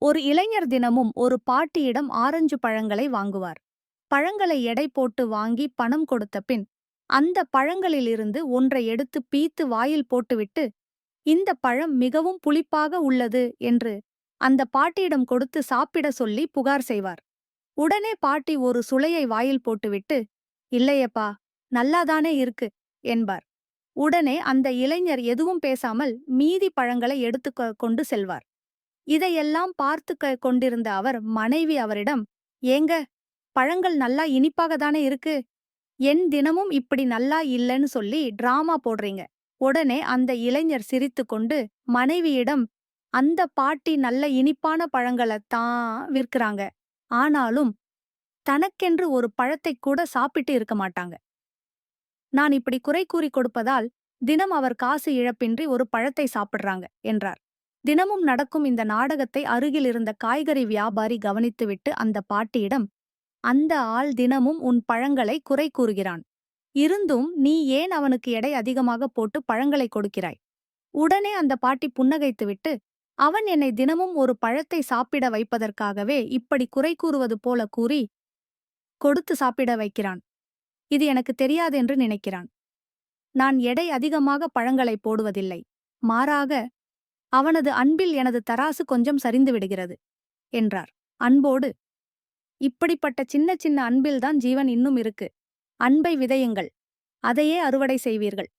ஒரு இளைஞர் தினமும் ஒரு பாட்டியிடம் ஆரஞ்சு பழங்களை வாங்குவார். பழங்களை எடை போட்டு வாங்கி பணம் கொடுத்த பின் அந்த பழங்களிலிருந்து ஒன்றை எடுத்து பீத்து வாயில் போட்டுவிட்டு, இந்த பழம் மிகவும் புளிப்பாக உள்ளது என்று அந்த பாட்டியிடம் கொடுத்து சாப்பிட சொல்லி புகார் செய்வார். உடனே பாட்டி ஒரு சுளையை வாயில் போட்டுவிட்டு, இல்லையப்பா, நல்லாதானே இருக்கு என்பார். உடனே அந்த இளைஞர் எதுவும் பேசாமல் மீதி பழங்களை கொண்டு செல்வார். இதையெல்லாம் கொண்டிருந்த அவர் மனைவி அவரிடம், ஏங்க, பழங்கள் நல்லா இனிப்பாக தானே இருக்கு, என் தினமும் இப்படி நல்லா இல்லைன்னு சொல்லி டிராமா போடுறீங்க. உடனே அந்த இளைஞர் சிரித்துக்கொண்டு மனைவியிடம், அந்த பாட்டி நல்ல இனிப்பான பழங்களைத்தான் விற்கிறாங்க, ஆனாலும் தனக்கென்று ஒரு பழத்தைக் கூட சாப்பிட்டு இருக்க மாட்டாங்க. நான் இப்படி குறை கூறி கொடுப்பதால் தினம் அவர் காசு இழப்பின்றி ஒரு பழத்தை சாப்பிடுறாங்க என்றார். தினமும் நடக்கும் இந்த நாடகத்தை அருகில் இருந்த காய்கறி வியாபாரி கவனித்துவிட்டு அந்த பாட்டியிடம், அந்த ஆள் தினமும் உன் பழங்களை குறை கூறுகிறான், இருந்தும் நீ ஏன் அவனுக்கு எடை அதிகமாக போட்டு பழங்களை கொடுக்கிறாய்? உடனே அந்த பாட்டி புன்னகைத்துவிட்டு, அவன் என்னை தினமும் ஒரு பழத்தை சாப்பிட வைப்பதற்காகவே இப்படி குறை கூறுவது போல கூறி கொடுத்து சாப்பிட வைக்கிறான். இது எனக்கு தெரியாதென்று நினைக்கிறான். நான் எடை அதிகமாக பழங்களை போடுவதில்லை. மாறாக அவனது அன்பில் எனது தராசு கொஞ்சம் சரிந்து விடுகிறது என்றார் அன்போடு. இப்படிப்பட்ட சின்ன சின்ன அன்பில்தான் ஜீவன் இன்னும் இருக்கு. அன்பை விதையுங்கள், அதையே அறுவடை செய்வீர்கள்.